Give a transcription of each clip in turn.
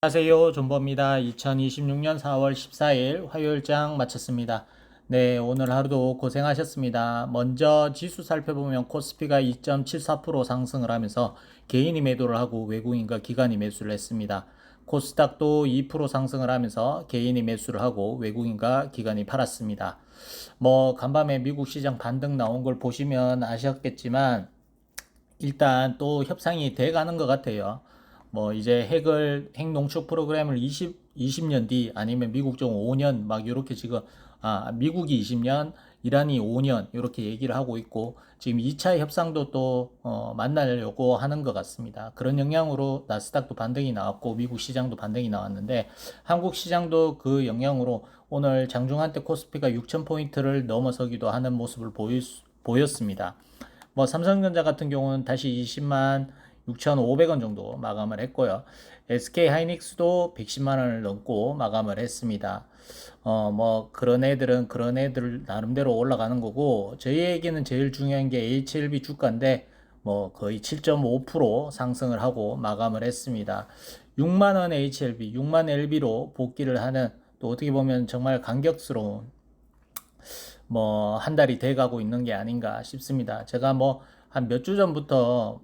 안녕하세요. 존버입니다. 2026년 4월 14일 화요일장 마쳤습니다. 네, 오늘 하루도 고생하셨습니다. 먼저 지수 살펴보면 코스피가 2.74% 상승을 하면서 개인이 매도를 하고 외국인과 기관이 매수를 했습니다. 코스닥도 2% 상승을 하면서 개인이 매수를 하고 외국인과 기관이 팔았습니다. 간밤에 미국 시장 반등 나온 걸 보시면 아셨겠지만 일단 또 협상이 돼 가는 것 같아요. 이제 핵 농축 프로그램을 20년 뒤 아니면 미국 쪽 5년 막 이렇게 지금 미국이 20년, 이란이 5년 이렇게 얘기를 하고 있고 지금 2차 협상도 또 만나려고 하는 것 같습니다. 그런 영향으로 나스닥도 반등이 나왔고 미국 시장도 반등이 나왔는데 한국 시장도 그 영향으로 오늘 장중한 때 코스피가 6,000포인트를 넘어서기도 하는 모습을 보였습니다. 삼성전자 같은 경우는 다시 20만 6,500원 정도 마감을 했고요. SK 하이닉스도 110만 원을 넘고 마감을 했습니다. 그런 애들은 그런 애들 나름대로 올라가는 거고, 저희에게는 제일 중요한 게 HLB 주가인데, 거의 7.5% 상승을 하고 마감을 했습니다. 6만 원 HLB, 6만 LB로 복귀를 하는, 또 어떻게 보면 정말 감격스러운 한 달이 돼가고 있는 게 아닌가 싶습니다. 제가 한 몇 주 전부터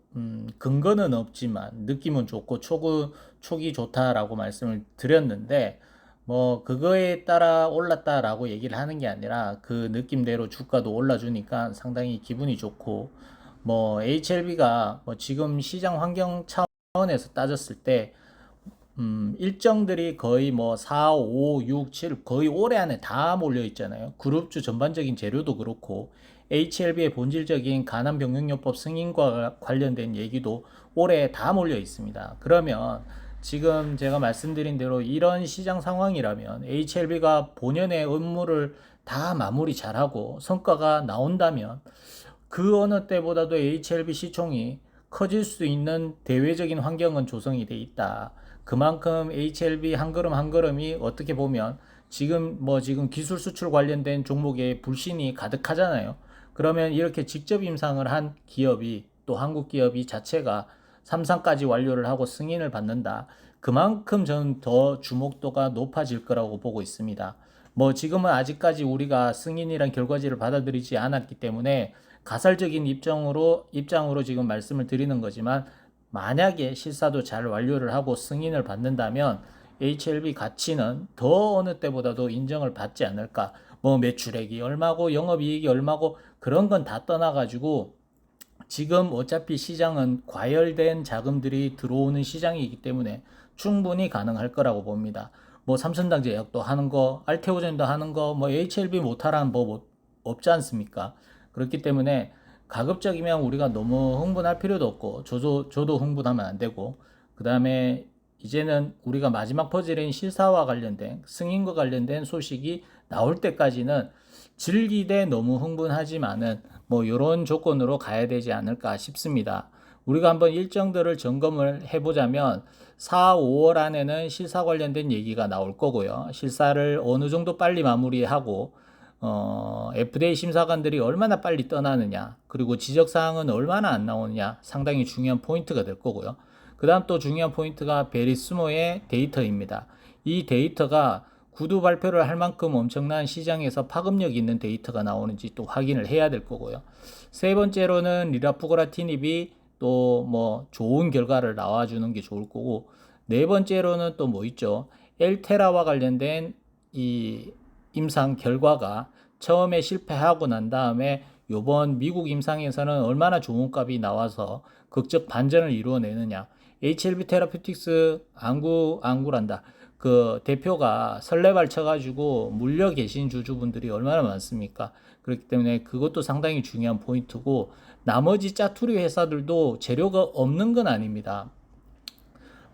근거는 없지만 느낌은 좋고 촉이 좋다라고 말씀을 드렸는데 그거에 따라 올랐다라고 얘기를 하는 게 아니라 그 느낌대로 주가도 올라주니까 상당히 기분이 좋고 HLB가 지금 시장 환경 차원에서 따졌을 때 일정들이 거의 4, 5, 6, 7 거의 올해 안에 다 몰려 있잖아요. 그룹주 전반적인 재료도 그렇고 HLB의 본질적인 간암병용요법 승인과 관련된 얘기도 올해 다 몰려 있습니다. 그러면 지금 제가 말씀드린 대로 이런 시장 상황이라면 HLB가 본연의 업무를 다 마무리 잘하고 성과가 나온다면 그 어느 때보다도 HLB 시총이 커질 수 있는 대외적인 환경은 조성이 돼 있다. 그만큼 HLB 한 걸음 한 걸음이 어떻게 보면 지금 기술 수출 관련된 종목에 불신이 가득하잖아요. 그러면 이렇게 직접 임상을 한 기업이 또 한국 기업이 자체가 삼상까지 완료를 하고 승인을 받는다. 그만큼 저는 더 주목도가 높아질 거라고 보고 있습니다. 지금은 아직까지 우리가 승인이란 결과지를 받아들이지 않았기 때문에 가설적인 입장으로 지금 말씀을 드리는 거지만 만약에 실사도 잘 완료를 하고 승인을 받는다면 HLB 가치는 더 어느 때보다도 인정을 받지 않을까. 매출액이 얼마고 영업이익이 얼마고 그런 건 다 떠나가지고 지금 어차피 시장은 과열된 자금들이 들어오는 시장이기 때문에 충분히 가능할 거라고 봅니다. 삼성전자제약도 하는 거, 알테오젠도 하는 거, HLB 못하라는 법 없지 않습니까? 그렇기 때문에 가급적이면 우리가 너무 흥분할 필요도 없고, 저도 흥분하면 안 되고, 그 다음에 이제는 우리가 마지막 퍼즐인 실사와 관련된, 승인과 관련된 소식이 나올 때까지는 즐기되 너무 흥분하지만은 이런 조건으로 가야 되지 않을까 싶습니다. 우리가 한번 일정들을 점검을 해보자면 4, 5월 안에는 실사 관련된 얘기가 나올 거고요. 실사를 어느 정도 빨리 마무리하고 FDA 심사관들이 얼마나 빨리 떠나느냐, 그리고 지적사항은 얼마나 안 나오느냐 상당히 중요한 포인트가 될 거고요. 그 다음 또 중요한 포인트가 베리스모의 데이터입니다. 이 데이터가 구두 발표를 할 만큼 엄청난 시장에서 파급력 있는 데이터가 나오는지 또 확인을 해야 될 거고요. 세 번째로는 리라프고라티닙이 또 좋은 결과를 나와주는 게 좋을 거고, 네 번째로는 또 있죠? 엘테라와 관련된 이 임상 결과가 처음에 실패하고 난 다음에 요번 미국 임상에서는 얼마나 좋은 값이 나와서 극적 반전을 이루어내느냐. HLB 테라피틱스 안구란다. 그 대표가 설레발 쳐가지고 물려 계신 주주분들이 얼마나 많습니까? 그렇기 때문에 그것도 상당히 중요한 포인트고, 나머지 짜투리 회사들도 재료가 없는 건 아닙니다.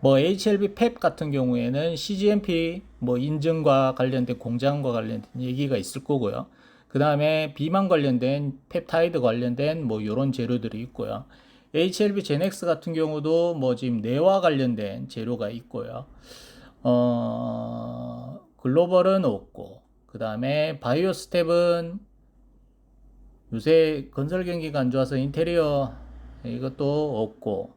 HLB 펩 같은 경우에는 CGMP 인증과 관련된 공장과 관련된 얘기가 있을 거고요. 그 다음에 비만 관련된 펩타이드 관련된 이런 재료들이 있고요. HLB 제넥스 같은 경우도 지금 뇌와 관련된 재료가 있고요. 글로벌은 없고, 그 다음에 바이오스텝은 요새 건설 경기가 안 좋아서 인테리어 이것도 없고,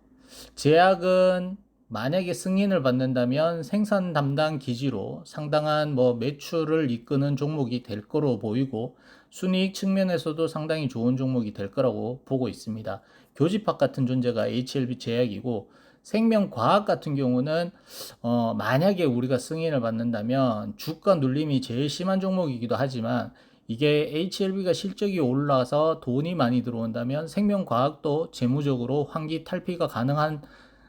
제약은 만약에 승인을 받는다면 생산 담당 기지로 상당한 뭐 매출을 이끄는 종목이 될 거로 보이고 순이익 측면에서도 상당히 좋은 종목이 될 거라고 보고 있습니다. 교집합 같은 존재가 HLB 제약이고 생명과학 같은 경우는 만약에 우리가 승인을 받는다면 주가 눌림이 제일 심한 종목이기도 하지만 이게 HLB가 실적이 올라서 돈이 많이 들어온다면 생명과학도 재무적으로 환기탈피가 가능한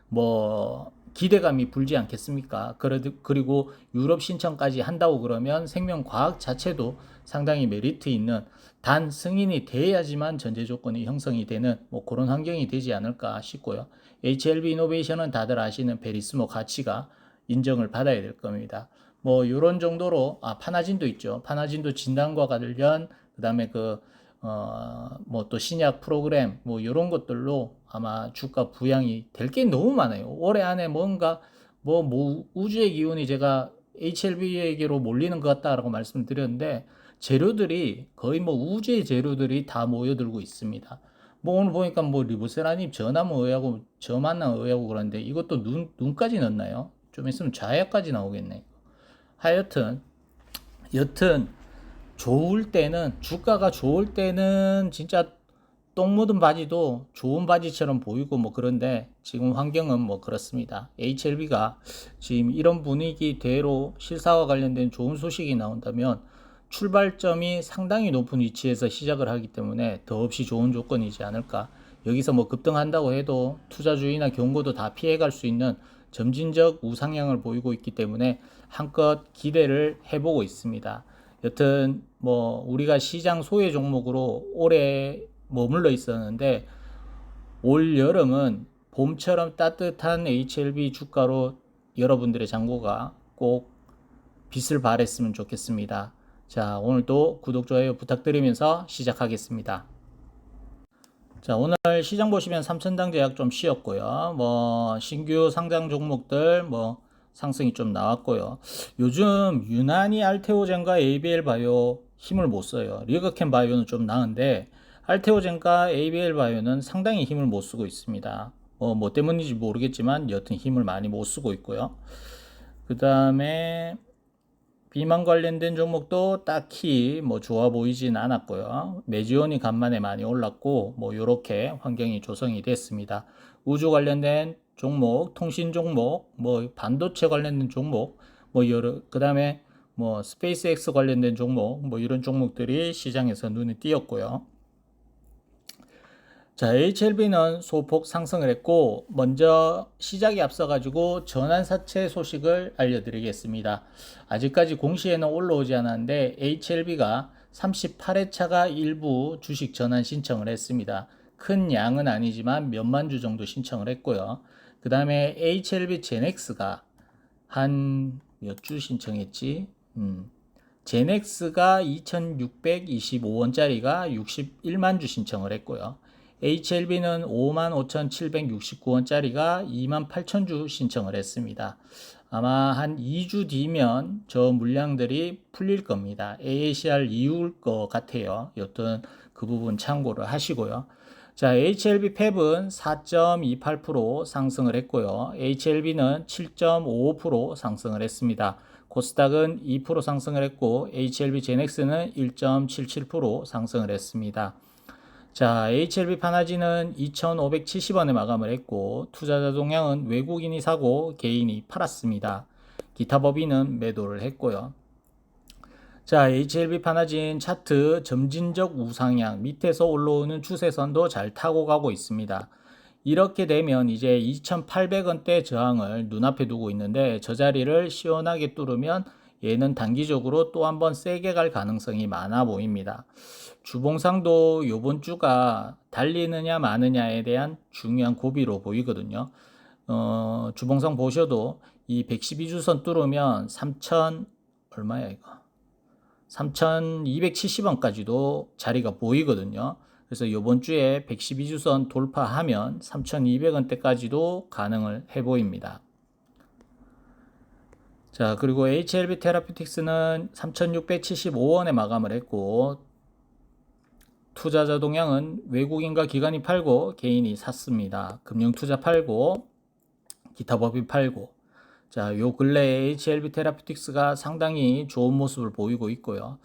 뭐 기대감이 불지 않겠습니까? 그리고 유럽 신청까지 한다고 그러면 생명과학 자체도 상당히 메리트 있는 단 승인이 돼야지만 전제 조건이 형성이 되는 뭐 그런 환경이 되지 않을까 싶고요. HLB 이노베이션은 다들 아시는 베리스모 가치가 인정을 받아야 될 겁니다. 뭐 이런 정도로 파나진도 있죠. 파나진도 진단과 관련 그다음에 뭐 또 신약 프로그램 뭐 이런 것들로 아마 주가 부양이 될 게 너무 많아요. 올해 안에 뭔가 뭐 우주의 기운이 제가 HLB에게로 몰리는 것 같다라고 말씀드렸는데 재료들이 거의 뭐 우주의 재료들이 다 모여들고 있습니다. 뭐 오늘 보니까 뭐 리보세라님 저나무 의하고 저만나 의하고 그러는데 이것도 눈까지 넣나요? 좀 있으면 좌약까지 나오겠네. 하여튼 여튼 좋을 때는 주가가 좋을 때는 진짜 똥 묻은 바지도 좋은 바지처럼 보이고 뭐 그런데 지금 환경은 뭐 그렇습니다. HLB가 지금 이런 분위기대로 실사와 관련된 좋은 소식이 나온다면 출발점이 상당히 높은 위치에서 시작을 하기 때문에 더없이 좋은 조건이지 않을까. 여기서 뭐 급등한다고 해도 투자주의나 경고도 다 피해갈 수 있는 점진적 우상향을 보이고 있기 때문에 한껏 기대를 해보고 있습니다. 여튼 뭐 우리가 시장 소외 종목으로 오래 머물러 있었는데 올 여름은 봄처럼 따뜻한 HLB 주가로 여러분들의 잔고가 꼭 빛을 발했으면 좋겠습니다. 자, 오늘도 구독, 좋아요 부탁드리면서 시작하겠습니다. 자, 오늘 시장 보시면 삼천당 제약 좀 쉬었고요. 뭐 신규 상장 종목들 뭐 상승이 좀 나왔고요. 요즘 유난히 알테오젠과 ABL 바이오 힘을 못 써요. 리그캠 바이오는 좀 나은데 알테오젠과 ABL 바이오는 상당히 힘을 못 쓰고 있습니다. 뭐 때문인지 모르겠지만 여튼 힘을 많이 못 쓰고 있고요. 그 다음에 비만 관련된 종목도 딱히 뭐 좋아 보이진 않았고요. 메지온이 간만에 많이 올랐고 뭐 요렇게 환경이 조성이 됐습니다. 우주 관련된 종목, 통신 종목, 뭐 반도체 관련된 종목, 뭐 여러 그다음에 뭐 스페이스X 관련된 종목, 뭐 이런 종목들이 시장에서 눈에 띄었고요. 자, HLB는 소폭 상승을 했고 먼저 시작에 앞서 가지고 전환사채 소식을 알려드리겠습니다. 아직까지 공시에는 올라오지 않았는데 HLB가 38회차가 일부 주식 전환 신청을 했습니다. 큰 양은 아니지만 몇만 주 정도 신청을 했고요. 그 다음에 HLB 제넥스가 한 몇 주 신청했지? 제넥스가 2,625원짜리가 61만 주 신청을 했고요. HLB는 55,769원짜리가 28,000주 신청을 했습니다. 아마 한 2주 뒤면 저 물량들이 풀릴 겁니다. AACR 이후일 것 같아요. 여튼 그 부분 참고를 하시고요. 자, HLB 팹은 4.28% 상승을 했고요. HLB는 7.55% 상승을 했습니다. 코스닥은 2% 상승을 했고 HLB 제넥스는 1.77% 상승을 했습니다. 자, HLB 파나지는 2,570원에 마감을 했고 투자자 동향은 외국인이 사고 개인이 팔았습니다. 기타 법인은 매도를 했고요. 자, HLB 파나진 차트 점진적 우상향 밑에서 올라오는 추세선도 잘 타고 가고 있습니다. 이렇게 되면 이제 2,800원대 저항을 눈앞에 두고 있는데 저 자리를 시원하게 뚫으면 얘는 단기적으로 또 한번 세게 갈 가능성이 많아 보입니다. 주봉상도 이번 주가 달리느냐 마느냐에 대한 중요한 고비로 보이거든요. 주봉상 보셔도 이 112주선 뚫으면 3,000 얼마야 이거? 3,270원까지도 자리가 보이거든요. 그래서 이번 주에 112주선 돌파하면 3,200원대까지도 가능을 해 보입니다. 자, 그리고 HLB 테라피틱스는 3,675원에 마감을 했고 투자자 동향은 외국인과 기관이 팔고 개인이 샀습니다. 금융투자 팔고 기타 법인 팔고. 자, 요 근래에 HLB 테라피틱스가 상당히 좋은 모습을 보이고 있고요.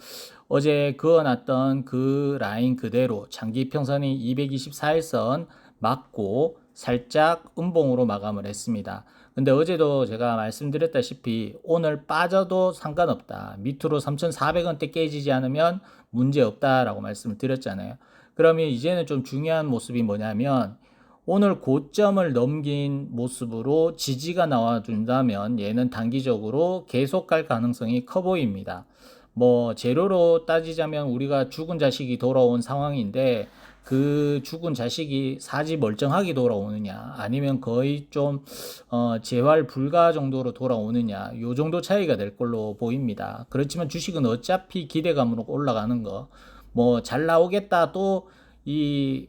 어제 그어놨던 그 라인 그대로 장기 이평선이 224일선 맞고 살짝 음봉으로 마감을 했습니다. 근데 어제도 제가 말씀드렸다시피 오늘 빠져도 상관없다. 밑으로 3,400원대 깨지지 않으면 문제 없다라고 말씀을 드렸잖아요. 그러면 이제는 좀 중요한 모습이 뭐냐면 오늘 고점을 넘긴 모습으로 지지가 나와준다면 얘는 단기적으로 계속 갈 가능성이 커 보입니다. 뭐 재료로 따지자면 우리가 죽은 자식이 돌아온 상황인데 그 죽은 자식이 사지 멀쩡하게 돌아오느냐 아니면 거의 좀 재활 불가 정도로 돌아오느냐 요 정도 차이가 될 걸로 보입니다. 그렇지만 주식은 어차피 기대감으로 올라가는 거 뭐 잘 나오겠다 또이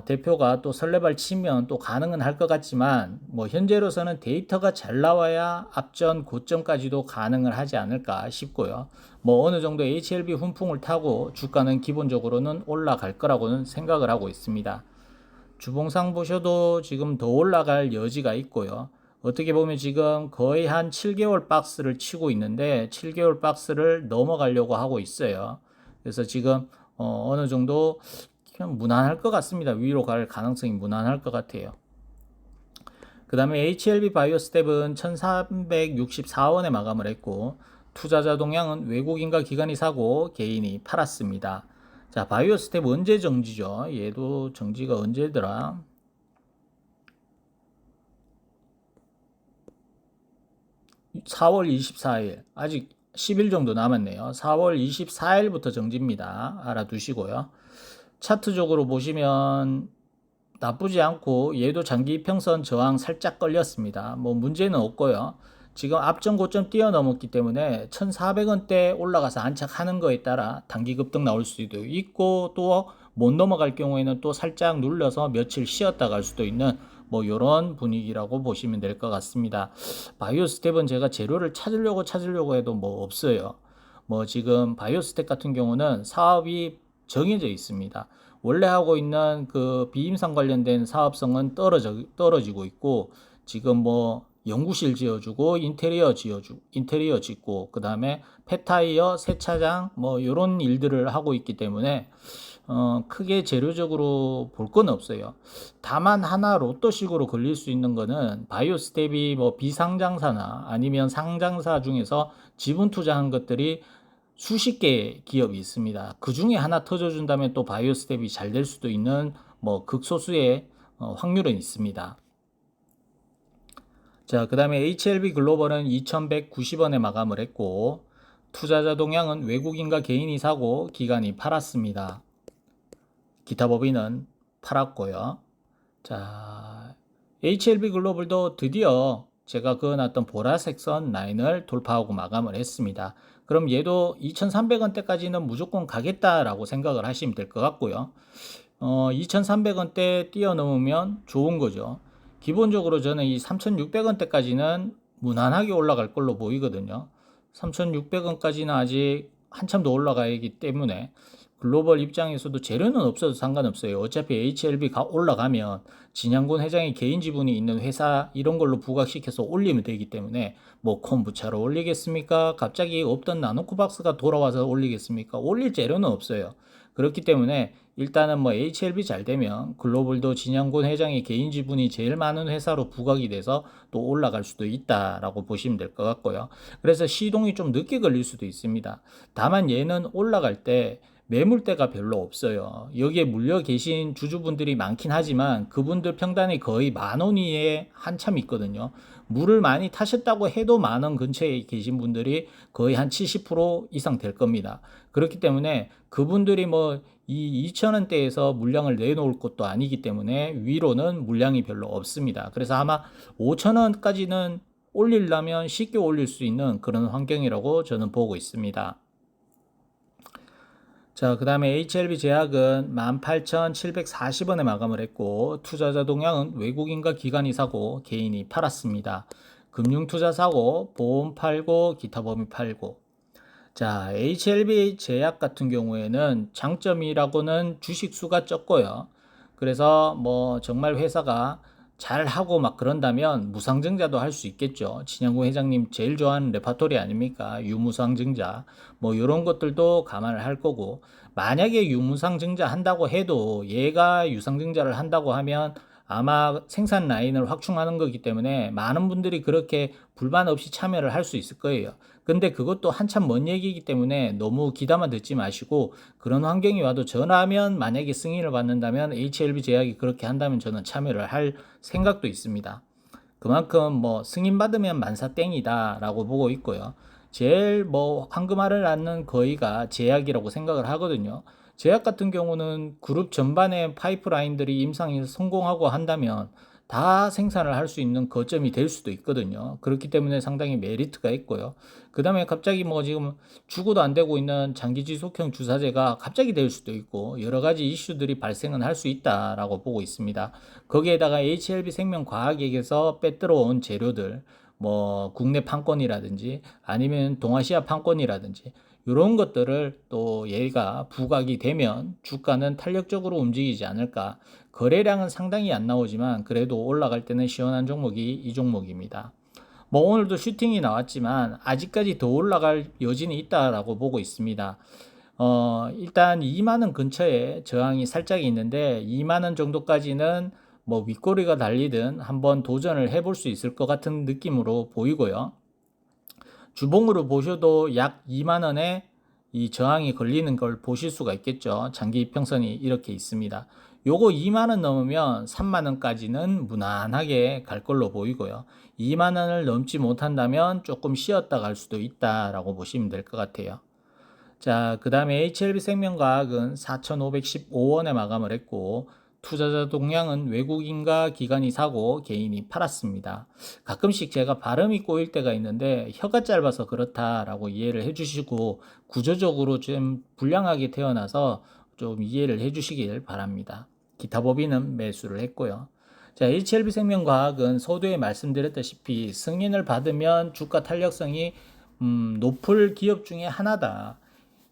대표가 또 설레발 치면 또 가능은 할 것 같지만 뭐 현재로서는 데이터가 잘 나와야 앞전 고점까지도 가능을 하지 않을까 싶고요. 뭐 어느 정도 HLB 훈풍을 타고 주가는 기본적으로는 올라갈 거라고는 생각을 하고 있습니다. 주봉상 보셔도 지금 더 올라갈 여지가 있고요. 어떻게 보면 지금 거의 한 7개월 박스를 치고 있는데 7개월 박스를 넘어가려고 하고 있어요. 그래서 지금 어느 정도 그냥 무난할 것 같습니다. 위로 갈 가능성이 무난할 것 같아요. 그 다음에 HLB 바이오스텝은 1364원에 마감을 했고 투자자 동향은 외국인과 기관이 사고 개인이 팔았습니다. 자, 바이오스텝 언제 정지죠? 얘도 정지가 언제더라? (4월 24일) 아직 10일 정도 남았네요. 4월 24일부터 정지입니다. 알아두시고요. 차트적으로 보시면 나쁘지 않고 얘도 장기 이평선 저항 살짝 걸렸습니다. 뭐 문제는 없고요. 지금 앞전 고점 뛰어넘었기 때문에 1,400원대 올라가서 안착하는 거에 따라 단기 급등 나올 수도 있고 또 못 넘어갈 경우에는 또 살짝 눌러서 며칠 쉬었다 갈 수도 있는 뭐 이런 분위기라고 보시면 될 것 같습니다. 바이오스텝은 제가 재료를 찾으려고 해도 뭐 없어요. 뭐 지금 바이오스텝 같은 경우는 사업이 정해져 있습니다. 원래 하고 있는 그 비임상 관련된 사업성은 떨어지고 있고 지금 뭐 연구실 지어주고 인테리어 짓고 그 다음에 폐타이어 세차장 뭐 이런 일들을 하고 있기 때문에 크게 재료적으로 볼 건 없어요. 다만 하나 로또식으로 걸릴 수 있는 거는 바이오스텝이 뭐 비상장사나 아니면 상장사 중에서 지분 투자한 것들이 수십 개 기업이 있습니다. 그 중에 하나 터져준다면 또 바이오스텝이 잘 될 수도 있는 뭐 극소수의 확률은 있습니다. 자, 그 다음에 HLB 글로벌은 2190원에 마감을 했고 투자자 동향은 외국인과 개인이 사고 기관이 팔았습니다. 기타 법인은 팔았고요. 자, HLB 글로벌도 드디어 제가 그어놨던 보라색 선 라인을 돌파하고 마감을 했습니다. 그럼 얘도 2,300원대까지는 무조건 가겠다라고 생각을 하시면 될 것 같고요. 2,300원대 뛰어넘으면 좋은 거죠. 기본적으로 저는 이 3,600원대까지는 무난하게 올라갈 걸로 보이거든요. 3,600원까지는 아직 한참 더 올라가야 하기 때문에 글로벌 입장에서도 재료는 없어도 상관없어요. 어차피 HLB가 올라가면 진양군 회장의 개인 지분이 있는 회사 이런 걸로 부각시켜서 올리면 되기 때문에 뭐 콤부차로 올리겠습니까? 갑자기 없던 나노코박스가 돌아와서 올리겠습니까? 올릴 재료는 없어요. 그렇기 때문에 일단은 뭐 HLB 잘 되면 글로벌도 진양군 회장의 개인 지분이 제일 많은 회사로 부각이 돼서 또 올라갈 수도 있다라고 보시면 될 것 같고요. 그래서 시동이 좀 늦게 걸릴 수도 있습니다. 다만 얘는 올라갈 때 매물대가 별로 없어요. 여기에 물려 계신 주주분들이 많긴 하지만 그분들 평단이 거의 10,000원 이에 한참 있거든요. 물을 많이 타셨다고 해도 10,000원 근처에 계신 분들이 거의 한 70% 이상 될 겁니다. 그렇기 때문에 그분들이 뭐 이 2,000원대에서 물량을 내놓을 것도 아니기 때문에 위로는 물량이 별로 없습니다. 그래서 아마 5,000원까지는 올리려면 쉽게 올릴 수 있는 그런 환경이라고 저는 보고 있습니다. 자, 그 다음에 HLB 제약은 18,740원에 마감을 했고 투자자 동향은 외국인과 기관이 사고 개인이 팔았습니다. 금융투자 사고 보험 팔고 기타 범위 팔고. 자, HLB 제약 같은 경우에는 장점이라고는 주식 수가 적고요. 그래서 뭐 정말 회사가 잘 하고 막 그런다면 무상증자도 할 수 있겠죠. 진양구 회장님 제일 좋아하는 레파토리 아닙니까? 유무상증자. 뭐 이런 것들도 감안을 할 거고, 만약에 유무상증자 한다고 해도 얘가 유상증자를 한다고 하면 아마 생산 라인을 확충하는 거기 때문에 많은 분들이 그렇게 불만 없이 참여를 할 수 있을 거예요. 근데 그것도 한참 먼 얘기이기 때문에 너무 기다만 듣지 마시고, 그런 환경이 와도 저라면 만약에 승인을 받는다면 HLB 제약이 그렇게 한다면 저는 참여를 할 생각도 있습니다. 그만큼 뭐 승인받으면 만사 땡이다 라고 보고 있고요. 제일 뭐 황금알을 낳는 거의가 제약이라고 생각을 하거든요. 제약 같은 경우는 그룹 전반의 파이프라인들이 임상에서 성공하고 한다면 다 생산을 할 수 있는 거점이 될 수도 있거든요. 그렇기 때문에 상당히 메리트가 있고요. 그 다음에 갑자기 뭐 지금 주고도 안 되고 있는 장기 지속형 주사제가 갑자기 될 수도 있고 여러 가지 이슈들이 발생은 할 수 있다라고 보고 있습니다. 거기에다가 HLB 생명과학에서 빼들어온 재료들, 뭐 국내 판권이라든지 아니면 동아시아 판권이라든지 이런 것들을 또 얘가 부각이 되면 주가는 탄력적으로 움직이지 않을까. 거래량은 상당히 안 나오지만 그래도 올라갈 때는 시원한 종목이 이 종목입니다. 뭐 오늘도 슈팅이 나왔지만 아직까지 더 올라갈 여진이 있다라고 보고 있습니다. 일단 2만 원 근처에 저항이 살짝 있는데 2만 원 정도까지는 뭐 윗꼬리가 달리든 한번 도전을 해볼 수 있을 것 같은 느낌으로 보이고요. 주봉으로 보셔도 약 2만 원에 이 저항이 걸리는 걸 보실 수가 있겠죠. 장기 이평선이 이렇게 있습니다. 요거 2만 원 넘으면 3만 원까지는 무난하게 갈 걸로 보이고요. 2만 원을 넘지 못한다면 조금 쉬었다 갈 수도 있다라고 보시면 될 것 같아요. 자, 그 다음에 HLB 생명과학은 4,515원에 마감을 했고, 투자자 동향은 외국인과 기관이 사고 개인이 팔았습니다. 가끔씩 제가 발음이 꼬일 때가 있는데 혀가 짧아서 그렇다라고 이해를 해주시고 구조적으로 좀 불량하게 태어나서 좀 이해를 해주시길 바랍니다. 기타 법인은 매수를 했고요. 자, HLB 생명과학은 서두에 말씀드렸다시피 승인을 받으면 주가 탄력성이 높을 기업 중에 하나다.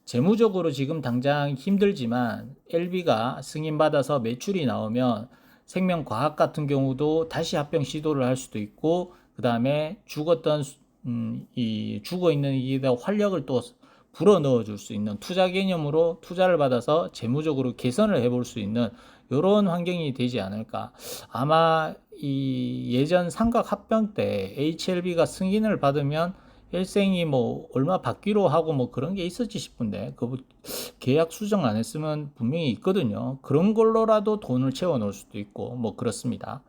재무적으로 지금 당장 힘들지만 LB가 승인받아서 매출이 나오면 생명과학 같은 경우도 다시 합병 시도를 할 수도 있고 그 다음에 죽었던 이 죽어 있는 이에다 활력을 또 불어 넣어 줄 수 있는 투자 개념으로 투자를 받아서 재무적으로 개선을 해볼 수 있는 이런 환경이 되지 않을까. 아마 이 예전 삼각 합병 때 HLB가 승인을 받으면 일생이 뭐 얼마 받기로 하고 뭐 그런 게 있었지 싶은데 그 계약 수정 안 했으면 분명히 있거든요. 그런 걸로라도 돈을 채워 놓을 수도 있고 뭐 그렇습니다.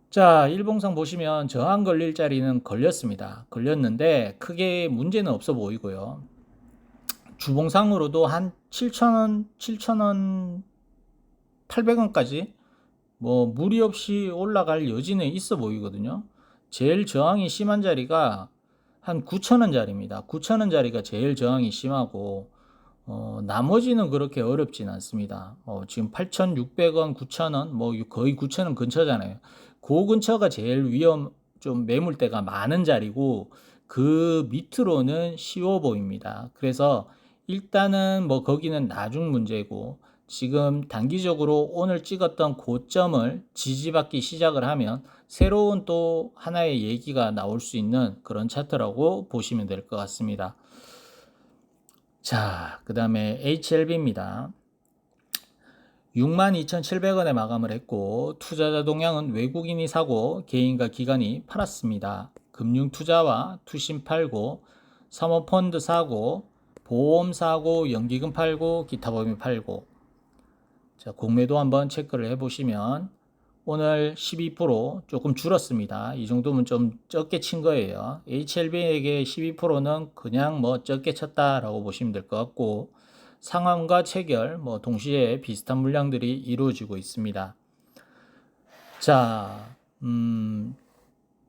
자, 일봉상 보시면 저항 걸릴 자리는 걸렸습니다. 걸렸는데 크게 문제는 없어 보이고요. 주봉상으로도 한 7,000원, 7,000원, 800원까지 뭐 무리 없이 올라갈 여지는 있어 보이거든요. 제일 저항이 심한 자리가 한 9,000원짜리입니다. 9,000원짜리가 제일 저항이 심하고 나머지는 그렇게 어렵진 않습니다. 지금 8,600원, 9,000원, 뭐 거의 9,000원 근처잖아요. 그 근처가 제일 좀 매물대가 많은 자리고 그 밑으로는 쉬워 보입니다. 그래서 일단은 뭐 거기는 나중 문제고 지금 단기적으로 오늘 찍었던 고점을 지지받기 시작을 하면 새로운 또 하나의 얘기가 나올 수 있는 그런 차트라고 보시면 될 것 같습니다. 자, 그 다음에 HLB입니다. 62,700원에 마감을 했고 투자자 동향은 외국인이 사고 개인과 기관이 팔았습니다. 금융투자와 투신 팔고 사모펀드 사고 보험 사고 연기금 팔고 기타 법인 팔고. 자, 공매도 한번 체크를 해보시면 오늘 12% 조금 줄었습니다. 이 정도면 좀 적게 친 거예요. HLB에게 12%는 그냥 뭐 적게 쳤다라고 보시면 될 것 같고 상환과 체결 뭐 동시에 비슷한 물량들이 이루어지고 있습니다. 자,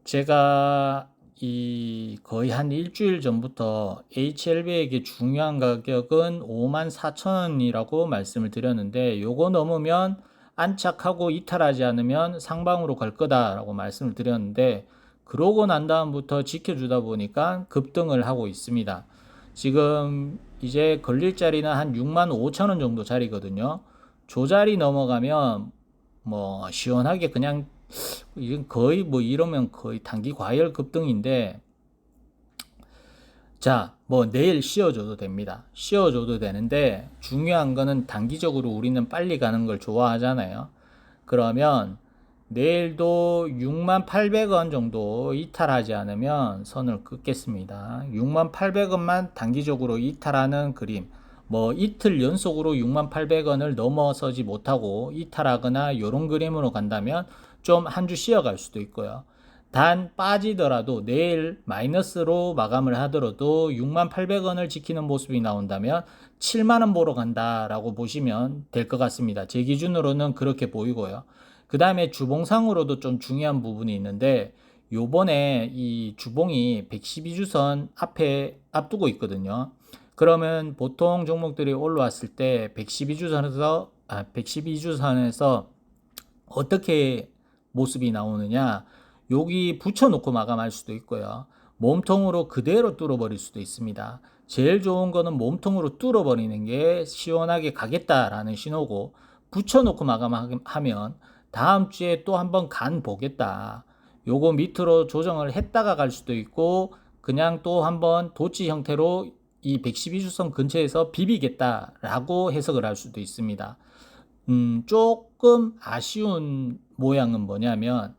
제가 이 거의 한 일주일 전부터 HLB에게 중요한 가격은 54,000원이라고 말씀을 드렸는데 요거 넘으면 안착하고 이탈하지 않으면 상방으로 갈 거다라고 말씀을 드렸는데 그러고 난 다음부터 지켜주다 보니까 급등을 하고 있습니다. 지금 이제 걸릴 자리는 한 65,000원 정도 자리거든요. 조 자리 넘어가면 뭐 시원하게 그냥 이건 거의 뭐 이러면 거의 단기 과열 급등인데, 자, 뭐 내일 쉬어줘도 됩니다. 쉬어줘도 되는데 중요한 거는 단기적으로 우리는 빨리 가는 걸 좋아하잖아요. 그러면 내일도 68,000원 정도 이탈하지 않으면 선을 긋겠습니다. 68,000원만 단기적으로 이탈하는 그림. 뭐 이틀 연속으로 68,000원을 넘어서지 못하고 이탈하거나 이런 그림으로 간다면 좀 한 주 쉬어갈 수도 있고요. 단 빠지더라도 내일 마이너스로 마감을 하더라도 68,000원을 지키는 모습이 나온다면 7만원 보러 간다라고 보시면 될 것 같습니다. 제 기준으로는 그렇게 보이고요. 그 다음에 주봉상으로도 좀 중요한 부분이 있는데, 요번에 이 주봉이 112주선 앞에 앞두고 있거든요. 그러면 보통 종목들이 올라왔을 때 112주선에서 어떻게 모습이 나오느냐, 여기 붙여놓고 마감할 수도 있고요. 몸통으로 그대로 뚫어버릴 수도 있습니다. 제일 좋은 거는 몸통으로 뚫어버리는 게 시원하게 가겠다라는 신호고, 붙여놓고 마감하면 다음 주에 또 한번 간 보겠다. 요거 밑으로 조정을 했다가 갈 수도 있고, 그냥 또 한번 도치 형태로 이 112주선 근처에서 비비겠다라고 해석을 할 수도 있습니다. 조금 아쉬운 모양은 뭐냐면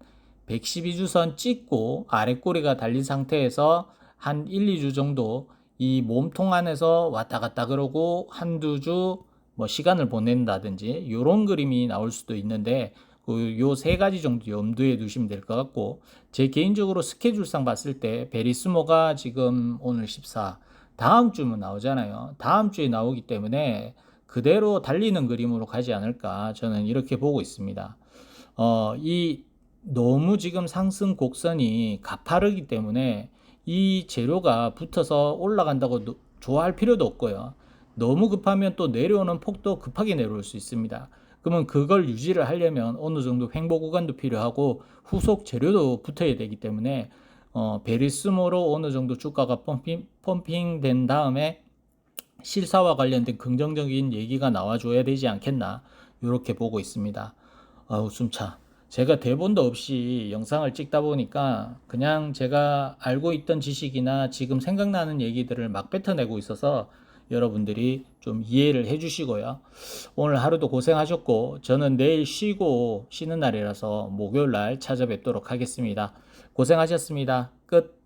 112주선 찍고 아랫꼬리가 달린 상태에서 한 1, 2주 정도 이 몸통 안에서 왔다 갔다 그러고 한두 주 뭐 시간을 보낸다든지 이런 그림이 나올 수도 있는데, 요 세 가지 정도 염두에 두시면 될 것 같고, 제 개인적으로 스케줄상 봤을 때 베리스모가 지금 오늘 14, 다음 주면 나오잖아요. 다음 주에 나오기 때문에 그대로 달리는 그림으로 가지 않을까, 저는 이렇게 보고 있습니다. 이 너무 지금 상승 곡선이 가파르기 때문에 이 재료가 붙어서 올라간다고 좋아할 필요도 없고요. 너무 급하면 또 내려오는 폭도 급하게 내려올 수 있습니다. 그러면 그걸 유지를 하려면 어느 정도 횡보 구간도 필요하고 후속 재료도 붙어야 되기 때문에 베리스모로 어느 정도 주가가 펌핑 된 다음에 실사와 관련된 긍정적인 얘기가 나와줘야 되지 않겠나, 이렇게 보고 있습니다. 아우 숨차. 제가 대본도 없이 영상을 찍다 보니까 그냥 제가 알고 있던 지식이나 지금 생각나는 얘기들을 막 뱉어내고 있어서 여러분들이 좀 이해를 해주시고요. 오늘 하루도 고생하셨고, 저는 내일 쉬고 쉬는 날이라서 목요일 날 찾아뵙도록 하겠습니다. 고생하셨습니다. 끝.